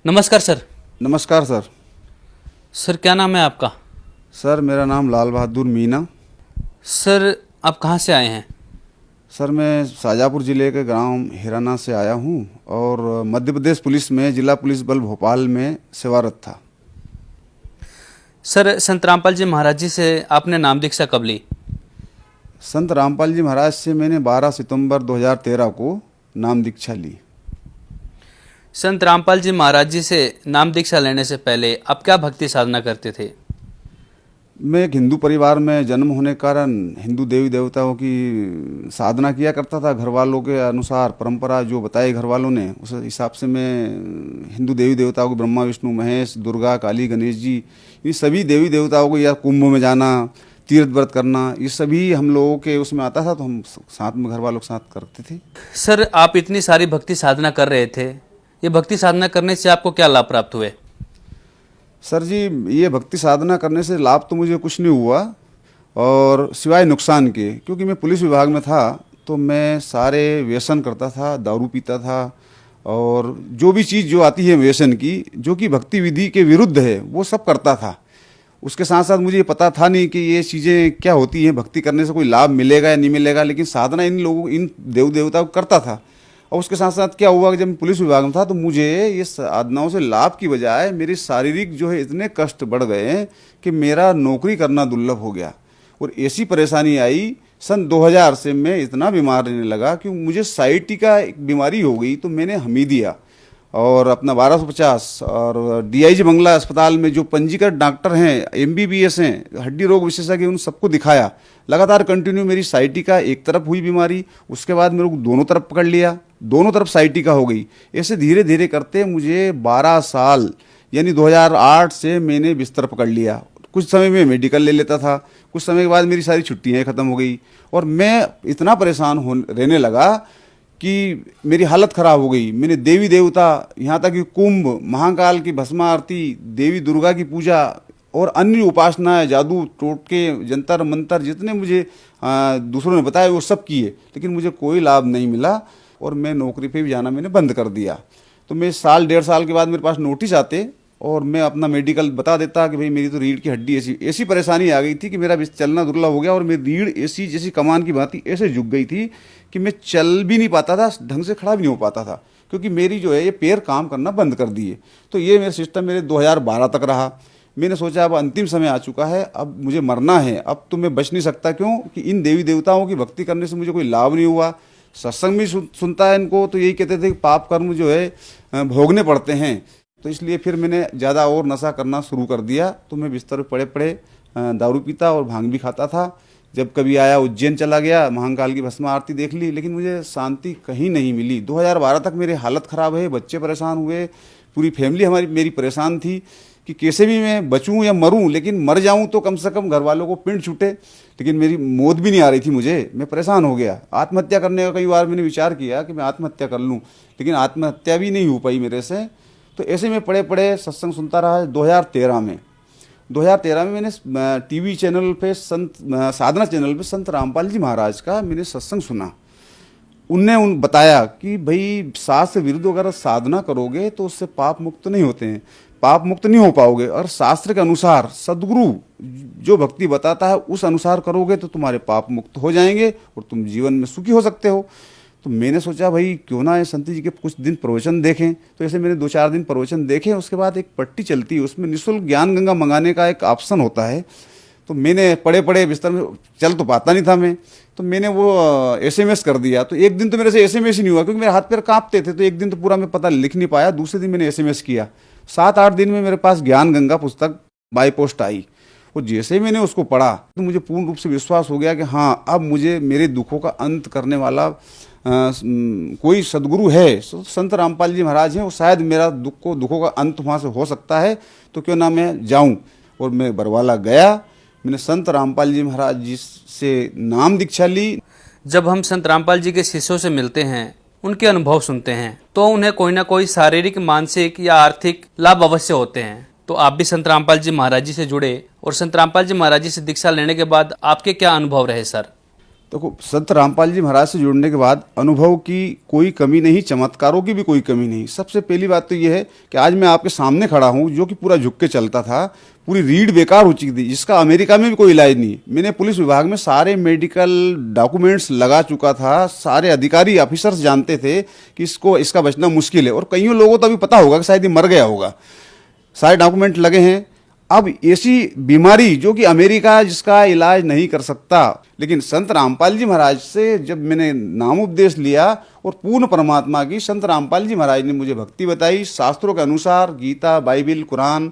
नमस्कार सर। नमस्कार sir. Sir क्या नाम है आपका? सर मेरा नाम लाल बहादुर मीना। सर आप कहाँ से आए हैं? सर मैं शाजापुर ज़िले के गांव हिराना से आया हूं और मध्य प्रदेश पुलिस में जिला पुलिस बल भोपाल में सेवारत था। सर संत रामपाल जी महाराज जी से आपने नाम दीक्षा कब ली? संत रामपाल जी महाराज से मैंने 12 सितंबर 2013 को नाम दीक्षा ली। संत रामपाल जी महाराज जी से नाम दीक्षा लेने से पहले आप क्या भक्ति साधना करते थे? मैं एक हिंदू परिवार में जन्म होने के कारण हिंदू देवी देवताओं की साधना किया करता था। घर वालों के अनुसार परंपरा जो बताई घर वालों ने, उस हिसाब से मैं हिंदू देवी देवताओं को ब्रह्मा विष्णु महेश दुर्गा काली गणेश जी, ये सभी देवी देवताओं को, या कुंभ में जाना, तीर्थ व्रत करना, ये सभी हम लोगों के उसमें आता था, तो हम साथ में घर वालों के साथ करते थे। सर आप इतनी सारी भक्ति साधना कर रहे थे, ये भक्ति साधना करने से आपको क्या लाभ प्राप्त हुए? सर जी, ये भक्ति साधना करने से लाभ तो मुझे कुछ नहीं हुआ, और सिवाय नुकसान के, क्योंकि मैं पुलिस विभाग में था तो मैं सारे व्यसन करता था, दारू पीता था, और जो भी चीज़ जो आती है व्यसन की, जो कि भक्ति विधि के विरुद्ध है, वो सब करता था। उसके साथ साथ मुझे ये पता था नहीं कि ये चीज़ें क्या होती हैं, भक्ति करने से कोई लाभ मिलेगा या नहीं मिलेगा, लेकिन साधना इन लोगों, इन देव देवताओं को करता था। और उसके साथ साथ क्या हुआ कि जब मैं पुलिस विभाग में था तो मुझे ये साधनाओं से लाभ की बजाय मेरी शारीरिक जो है इतने कष्ट बढ़ गए कि मेरा नौकरी करना दुर्लभ हो गया। और ऐसी परेशानी आई सन 2000 से मैं इतना बीमार रहने लगा कि मुझे साइटी का एक बीमारी हो गई। तो मैंने हमीदिया और अपना 1250 और डीआईजी बंगला अस्पताल में जो पंजीकृत डॉक्टर हैं, एमबीबीएस हैं, हड्डी रोग विशेषज्ञ, उन सबको दिखाया। लगातार कंटिन्यू मेरी साइटी का एक तरफ हुई बीमारी, उसके बाद मेरे को दोनों तरफ पकड़ लिया, दोनों तरफ साइटी का हो गई। ऐसे धीरे धीरे करते मुझे 12 साल यानी 2008 से मैंने बिस्तर पकड़ लिया। कुछ समय में मेडिकल ले लेता था, कुछ समय के बाद मेरी सारी छुट्टियाँ ख़त्म हो गई और मैं इतना परेशान रहने लगा कि मेरी हालत ख़राब हो गई। मैंने देवी देवता, यहाँ तक कि कुंभ, महाकाल की भस्म आरती, देवी दुर्गा की पूजा और अन्य उपासनाएं, जादू टोटके, जंतर मंतर, जितने मुझे दूसरों ने बताया वो सब किए, लेकिन मुझे कोई लाभ नहीं मिला और मैं नौकरी पे भी जाना मैंने बंद कर दिया। तो मैं साल 1.5 साल के बाद मेरे पास नोटिस आते और मैं अपना मेडिकल बता देता कि भाई मेरी तो रीढ़ की हड्डी ऐसी परेशानी आ गई थी कि मेरा चलना दुर्लभ हो गया और मेरी रीढ़ ऐसी जैसी कमान की भांति ऐसे झुक गई थी कि मैं चल भी नहीं पाता था, ढंग से खड़ा भी नहीं हो पाता था, क्योंकि मेरी जो है ये पैर काम करना बंद कर दिए। तो ये मेरा सिस्टम मेरे 2012 तक रहा। मैंने सोचा अब अंतिम समय आ चुका है, अब मुझे मरना है, अब तो मैं बच नहीं सकता। क्यों कि इन देवी देवताओं की भक्ति करने से मुझे कोई लाभ नहीं हुआ। सत्संग भी सुनता है इनको तो यही कहते थे कि पाप कर्म जो है भोगने पड़ते हैं। तो इसलिए फिर मैंने ज़्यादा और नशा करना शुरू कर दिया। तो मैं बिस्तर पर पड़े पड़े दारू पीता और भांग भी खाता था। जब कभी आया उज्जैन चला गया, महाकाल की भस्म आरती देख ली, लेकिन मुझे शांति कहीं नहीं मिली। 2012 तक मेरी हालत ख़राब है, बच्चे परेशान हुए, पूरी फैमिली मेरी परेशान थी कि कैसे भी मैं बचूं या मरूं, लेकिन मर जाऊं तो कम से कम घर वालों को पिंड छूटे। लेकिन मेरी मौत भी नहीं आ रही थी मुझे, मैं परेशान हो गया। आत्महत्या करने का कई बार मैंने विचार किया कि मैं आत्महत्या कर लूं, लेकिन आत्महत्या भी नहीं हो पाई मेरे से। तो ऐसे में पड़े पड़े सत्संग सुनता रहा। 2013 में मैंने टीवी चैनल पे साधना चैनल पे संत रामपाल जी महाराज का मैंने सत्संग सुना। उनने बताया कि भाई शास्त्र विरुद्ध अगर साधना करोगे तो उससे पाप मुक्त नहीं होते हैं, पाप मुक्त नहीं हो पाओगे, और शास्त्र के अनुसार सदगुरु जो भक्ति बताता है उस अनुसार करोगे तो तुम्हारे पाप मुक्त हो जाएंगे और तुम जीवन में सुखी हो सकते हो। तो मैंने सोचा भाई क्यों ना संत जी के कुछ दिन प्रवचन देखें। तो ऐसे मैंने 2-4 दिन प्रवचन देखे। उसके बाद एक पट्टी चलती है, उसमें निःशुल्क ज्ञान गंगा मंगाने का एक ऑप्शन होता है। तो मैंने पड़े पड़े बिस्तर में, चल तो पाता नहीं था मैं, तो मैंने वो SMS कर दिया। तो एक दिन तो मेरे से SMS ही नहीं हुआ, क्योंकि मेरे हाथ पैर कांपते थे। तो एक दिन तो पूरा मैं पता लिख नहीं पाया। दूसरे दिन मैंने SMS किया। 7-8 दिन में मेरे पास ज्ञान गंगा पुस्तक बाई पोस्ट आई। और जैसे ही मैंने उसको पढ़ा तो मुझे पूर्ण रूप से विश्वास हो गया कि हाँ, अब मुझे मेरे दुखों का अंत करने वाला कोई सदगुरु है, संत रामपाल जी महाराज हैं। वो शायद मेरा दुखों का अंत वहाँ से हो सकता है, तो क्यों ना मैं जाऊँ। और मैं बरवाला गया, मैंने संत रामपाल जी महाराज जी से नाम दीक्षा ली। जब हम संत रामपाल जी के शिष्यों से मिलते हैं, उनके अनुभव सुनते हैं, तो उन्हें कोई ना कोई शारीरिक, मानसिक या आर्थिक लाभ अवश्य होते हैं। तो आप भी संत रामपाल जी महाराज जी से जुड़े और संत रामपाल जी महाराज जी से दीक्षा लेने के बाद आपके क्या अनुभव रहे सर? देखो, संत रामपाल जी महाराज से जुड़ने के बाद अनुभव की कोई कमी नहीं, चमत्कारों की भी कोई कमी नहीं। सबसे पहली बात तो ये है कि आज मैं आपके सामने खड़ा हूँ, जो कि पूरा झुक के चलता था, पूरी रीढ़ बेकार हो चुकी थी, जिसका अमेरिका में भी कोई इलाज नहीं। मैंने पुलिस विभाग में सारे मेडिकल डॉक्यूमेंट्स लगा चुका था, सारे अधिकारी ऑफिसर्स जानते थे कि इसका बचना मुश्किल है, और कईयों लोगों को तो अभी पता होगा कि शायद ये मर गया होगा। सारे डॉक्यूमेंट लगे हैं। अब ऐसी बीमारी जो कि अमेरिका जिसका इलाज नहीं कर सकता, लेकिन संत रामपाल जी महाराज से जब मैंने नाम उपदेश लिया और पूर्ण परमात्मा की, संत रामपाल जी महाराज ने मुझे भक्ति बताई, शास्त्रों के अनुसार, गीता, बाइबिल, कुरान,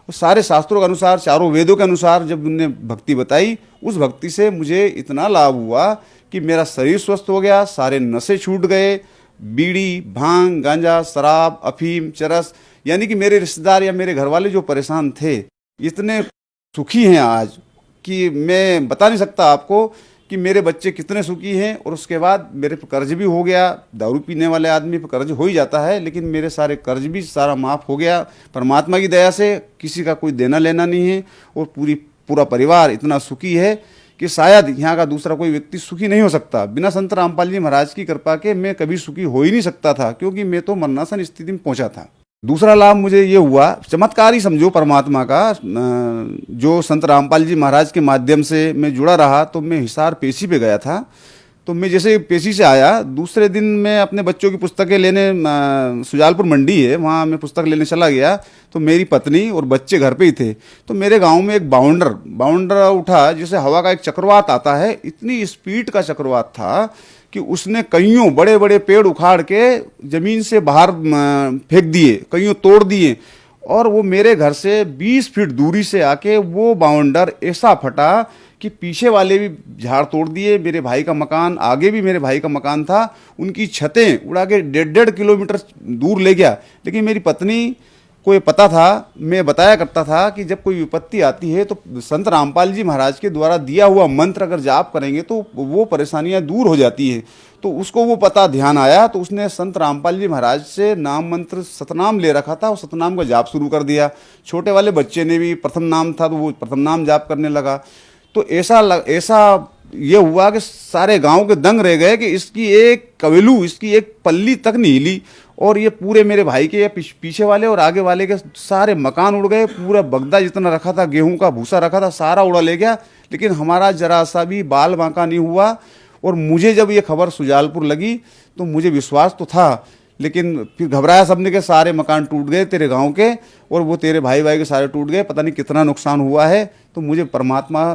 सारे शास्त्रों के अनुसार, चारों वेदों के अनुसार जब उनने भक्ति बताई, उस भक्ति से मुझे इतना लाभ हुआ कि मेरा शरीर स्वस्थ हो गया, सारे नशे छूट गए, बीड़ी, भांग, गांजा, शराब, अफीम, चरस, यानी कि मेरे रिश्तेदार या मेरे घर वाले जो परेशान थे, इतने सुखी हैं आज कि मैं बता नहीं सकता आपको कि मेरे बच्चे कितने सुखी हैं। और उसके बाद मेरे पे कर्ज भी हो गया। दारू पीने वाले आदमी पे कर्ज हो ही जाता है, लेकिन मेरे सारे कर्ज भी सारा माफ़ हो गया परमात्मा की दया से। किसी का कोई देना लेना नहीं है, और पूरा परिवार इतना सुखी है कि शायद यहाँ का दूसरा कोई व्यक्ति सुखी नहीं हो सकता। बिना संत रामपाल जी महाराज की कृपा के मैं कभी सुखी हो ही नहीं सकता था, क्योंकि मैं तो मरणासन स्थिति में पहुंचा था। दूसरा लाभ मुझे ये हुआ, चमत्कार ही समझो परमात्मा का, जो संत रामपाल जी महाराज के माध्यम से मैं जुड़ा रहा। तो मैं हिसार पेशी पे गया था। तो मैं जैसे पेशी से आया, दूसरे दिन मैं अपने बच्चों की पुस्तकें लेने, सुजालपुर मंडी है, वहाँ मैं पुस्तक लेने चला गया। तो मेरी पत्नी और बच्चे घर पे ही थे। तो मेरे गांव में एक बाउंडर उठा, जैसे हवा का एक चक्रवात आता है, इतनी स्पीड का चक्रवात था कि उसने कईयों बड़े बड़े पेड़ उखाड़ के जमीन से बाहर फेंक दिए, कईयों तोड़ दिए, और वो मेरे घर से 20 फीट दूरी से आके वो बाउंडर ऐसा फटा कि पीछे वाले भी झाड़ तोड़ दिए। मेरे भाई का मकान, आगे भी मेरे भाई का मकान था, उनकी छतें उड़ा के 1.5 किलोमीटर दूर ले गया। लेकिन मेरी पत्नी को ये पता था, मैं बताया करता था कि जब कोई विपत्ति आती है तो संत रामपाल जी महाराज के द्वारा दिया हुआ मंत्र अगर जाप करेंगे तो वो परेशानियां दूर हो जाती है। तो उसको वो पता ध्यान आया, तो उसने संत रामपाल जी महाराज से नाम मंत्र सतनाम ले रखा था, और सतनाम का जाप शुरू कर दिया। छोटे वाले बच्चे ने भी प्रथम नाम था तो वो प्रथम नाम जाप करने लगा। तो ऐसा ये हुआ कि सारे गांव के दंग रह गए कि इसकी एक कवेलू, इसकी एक पल्ली तक नहीं हिली। और ये पूरे मेरे भाई के पीछे वाले और आगे वाले के सारे मकान उड़ गए। पूरा बगदा जितना रखा था, गेहूं का भूसा रखा था, सारा उड़ा ले गया। लेकिन हमारा जरा सा भी बाल बांका नहीं हुआ। और मुझे जब ये खबर सुजालपुर लगी तो मुझे विश्वास तो था, लेकिन फिर घबराया सबने के सारे मकान टूट गए तेरे गांव के, और वो तेरे भाई के सारे टूट गए, पता नहीं कितना नुकसान हुआ है। तो मुझे परमात्मा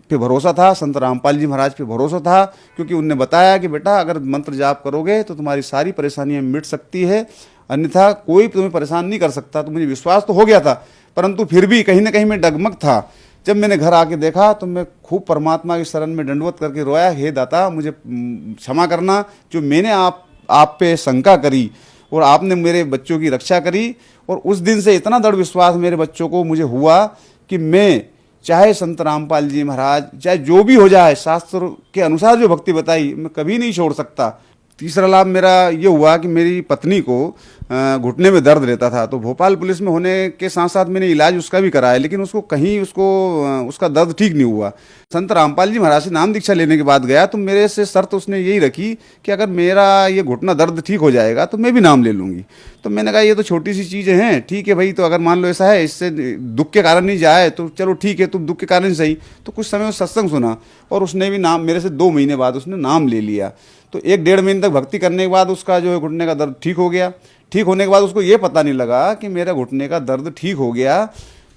पे भरोसा था, संत रामपाल जी महाराज पे भरोसा था, क्योंकि उनने बताया कि बेटा अगर मंत्र जाप करोगे तो तुम्हारी सारी परेशानियां मिट सकती है, अन्यथा कोई तुम्हें परेशान नहीं कर सकता। तो मुझे विश्वास तो हो गया था, परंतु फिर भी कहीं ना कहीं मैं डगमग था। जब मैंने घर आके देखा तो मैं खूब परमात्मा की शरण में दंडवत करके रोया, हे दाता मुझे क्षमा करना, जो मैंने आप पे शंका करी और आपने मेरे बच्चों की रक्षा करी। और उस दिन से इतना दृढ़ विश्वास मेरे बच्चों को मुझे हुआ कि मैं चाहे संत रामपाल जी महाराज, चाहे जो भी हो जाए, शास्त्र के अनुसार जो भक्ति बताई, मैं कभी नहीं छोड़ सकता। तीसरा लाभ मेरा ये हुआ कि मेरी पत्नी को घुटने में दर्द रहता था। तो भोपाल पुलिस में होने के साथ साथ मैंने इलाज उसका भी कराया, लेकिन उसका दर्द ठीक नहीं हुआ। संत रामपाल जी महाराज से नाम दीक्षा लेने के बाद गया तो मेरे से शर्त उसने यही रखी कि अगर मेरा ये घुटना दर्द ठीक हो जाएगा तो मैं भी नाम ले लूँगी। तो मैंने कहा ये तो छोटी सी चीज़ें हैं, ठीक है भाई, तो अगर मान लो ऐसा है, इससे दुख के कारण नहीं जाए तो चलो ठीक है, तुम दुख के कारण सही। तो कुछ समय सत्संग सुना और उसने भी नाम, मेरे से 2 महीने बाद उसने नाम ले लिया। तो 1-1.5 महीने तक भक्ति करने के बाद उसका जो है घुटने का दर्द ठीक हो गया। ठीक होने के बाद उसको ये पता नहीं लगा कि मेरा घुटने का दर्द ठीक हो गया,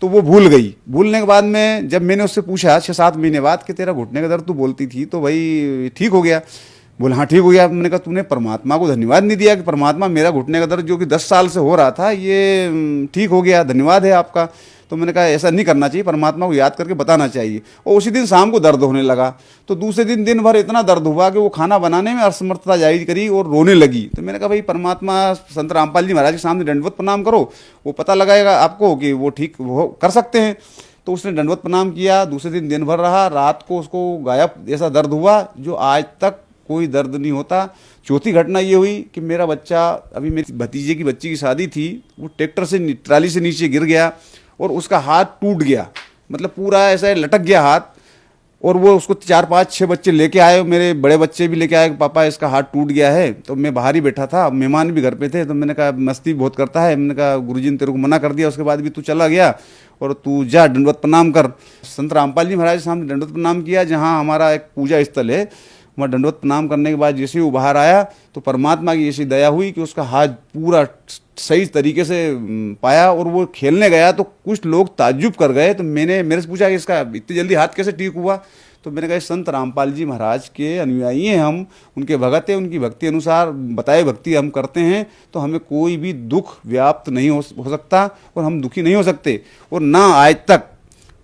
तो वो भूल गई। भूलने के बाद में जब मैंने उससे पूछा 6-7 महीने बाद कि तेरा घुटने का दर्द तू बोलती थी तो भाई ठीक हो गया, बोला हाँ ठीक हो गया। मैंने कहा तूने परमात्मा को धन्यवाद नहीं दिया कि परमात्मा मेरा घुटने का दर्द जो कि 10 साल से हो रहा था ये ठीक हो गया, धन्यवाद है आपका। तो मैंने कहा ऐसा नहीं करना चाहिए, परमात्मा को याद करके बताना चाहिए। और उसी दिन शाम को दर्द होने लगा। तो दूसरे दिन दिन भर इतना दर्द हुआ कि वो खाना बनाने में असमर्थता जाहिर करी और रोने लगी। तो मैंने कहा भाई परमात्मा संत रामपाल जी महाराज के सामने दंडवत प्रणाम करो, वो पता लगाएगा आपको कि वो ठीक वो कर सकते हैं। तो उसने दंडवत प्रणाम किया। दूसरे दिन दिन भर रहा, रात को उसको गायब ऐसा दर्द हुआ जो आज तक कोई दर्द नहीं होता। चौथी घटना ये हुई कि मेरा बच्चा, अभी मेरी भतीजे की बच्ची की शादी थी, वो ट्रैक्टर से ट्राली से नीचे गिर गया और उसका हाथ टूट गया, मतलब पूरा ऐसा लटक गया हाथ। और वो उसको 4-5-6 बच्चे लेके आए, मेरे बड़े बच्चे भी लेके आए, पापा इसका हाथ टूट गया है। तो मैं बाहर ही बैठा था, मेहमान भी घर पे थे, तो मैंने कहा मस्ती बहुत करता है, मैंने कहा गुरुजी ने तेरे को मना कर दिया, उसके बाद भी तू चला गया और तू जा दंडवत प्रणाम कर। संत रामपाल जी महाराज के सामने दंडवत प्रणाम किया, जहाँ हमारा एक पूजा स्थल है, वहाँ दंडवत प्रणाम करने के बाद जैसे ही वो बाहर आया तो परमात्मा की ऐसी दया हुई कि उसका हाथ पूरा सही तरीके से पाया और वो खेलने गया। तो कुछ लोग ताज्जुब कर गए, तो मैंने मेरे से पूछा कि इसका इतनी जल्दी हाथ कैसे ठीक हुआ। तो मैंने कहा संत रामपाल जी महाराज के अनुयायी हैं हम, उनके भगत हैं, उनकी भक्ति अनुसार बताए भक्ति हम करते हैं, तो हमें कोई भी दुख व्याप्त नहीं हो सकता और हम दुखी नहीं हो सकते। और ना आज तक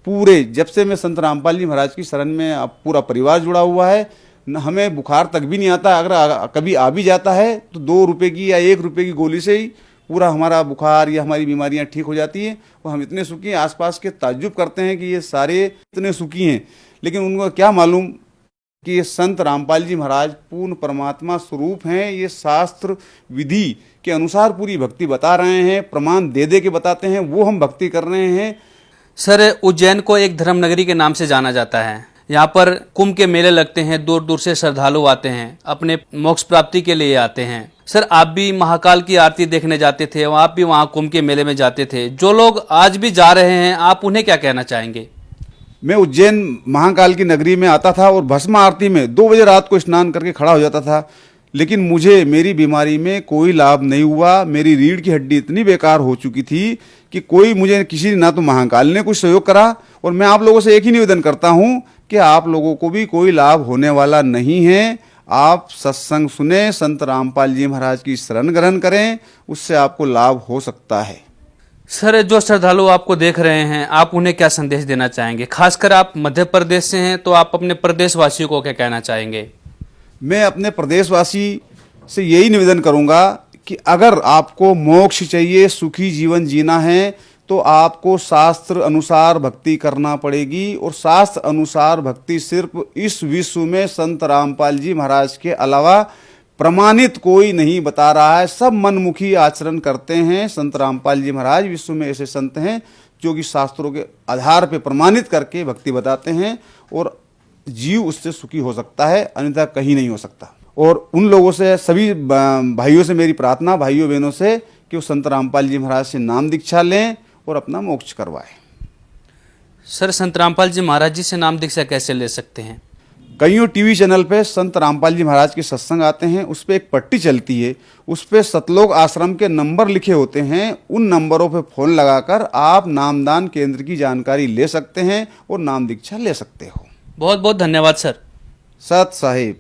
पूरे जब से मैं संत रामपाल जी महाराज की शरण में अब पूरा परिवार जुड़ा हुआ है, न हमें बुखार तक भी नहीं आता। अगर कभी आ भी जाता है तो 2 रुपये की या 1 रुपये की गोली से ही पूरा हमारा बुखार या हमारी बीमारियां ठीक हो जाती हैं। और हम इतने सुखी हैं, आसपास के ताज्जुब करते हैं कि ये सारे इतने सुखी हैं, लेकिन उनको क्या मालूम कि ये संत रामपाल जी महाराज पूर्ण परमात्मा स्वरूप हैं। ये शास्त्र विधि के अनुसार पूरी भक्ति बता रहे हैं, प्रमाण दे दे के बताते हैं, वो हम भक्ति कर रहे हैं। सर, उज्जैन को एक धर्म नगरी के नाम से जाना जाता है। यहाँ पर कुंभ के मेले लगते हैं, दूर दूर से श्रद्धालु आते हैं, अपने मोक्ष प्राप्ति के लिए आते हैं। सर, आप भी महाकाल की आरती देखने जाते थे, आप भी वहाँ कुंभ के मेले में जाते थे। जो लोग आज भी जा रहे हैं, आप उन्हें क्या कहना चाहेंगे? मैं उज्जैन महाकाल की नगरी में आता था और भस्म आरती में 2 बजे रात को स्नान करके खड़ा हो जाता था, लेकिन मुझे मेरी बीमारी में कोई लाभ नहीं हुआ। मेरी रीढ़ की हड्डी इतनी बेकार हो चुकी थी कि कोई मुझे किसी ना तो महाकाल ने कुछ सहयोग करा। और मैं आप लोगों से एक ही निवेदन करता हूँ कि आप लोगों को भी कोई लाभ होने वाला नहीं है। आप सत्संग सुने, संत रामपाल जी महाराज की शरण ग्रहण करें, उससे आपको लाभ हो सकता है। सर, जो श्रद्धालु आपको देख रहे हैं, आप उन्हें क्या संदेश देना चाहेंगे? खासकर आप मध्य प्रदेश से हैं, तो आप अपने प्रदेशवासियों को क्या कहना चाहेंगे? मैं अपने प्रदेशवासी से यही निवेदन करूंगा कि अगर आपको मोक्ष चाहिए, सुखी जीवन जीना है, तो आपको शास्त्र अनुसार भक्ति करना पड़ेगी। और शास्त्र अनुसार भक्ति सिर्फ इस विश्व में संत रामपाल जी महाराज के अलावा प्रमाणित कोई नहीं बता रहा है। सब मनमुखी आचरण करते हैं। संत रामपाल जी महाराज विश्व में ऐसे संत हैं जो कि शास्त्रों के आधार पर प्रमाणित करके भक्ति बताते हैं और जीव उससे सुखी हो सकता है, अन्यथा कहीं नहीं हो सकता। और उन लोगों से, सभी भाइयों से मेरी प्रार्थना, भाइयों बहनों से, कि वो संत रामपाल जी महाराज से नाम दीक्षा लें और अपना मोक्ष करवाएं। सर, संत रामपाल जी महाराज जी से नाम दीक्षा कैसे ले सकते हैं? कईयों टीवी चैनल पे संत रामपाल जी महाराज के सत्संग आते हैं, उस पर एक पट्टी चलती है, उस पर सतलोक आश्रम के नंबर लिखे होते हैं। उन नंबरों पे फ़ोन लगाकर आप नामदान केंद्र की जानकारी ले सकते हैं और नाम दीक्षा ले सकते हो। बहुत बहुत धन्यवाद सर। सत साहिब।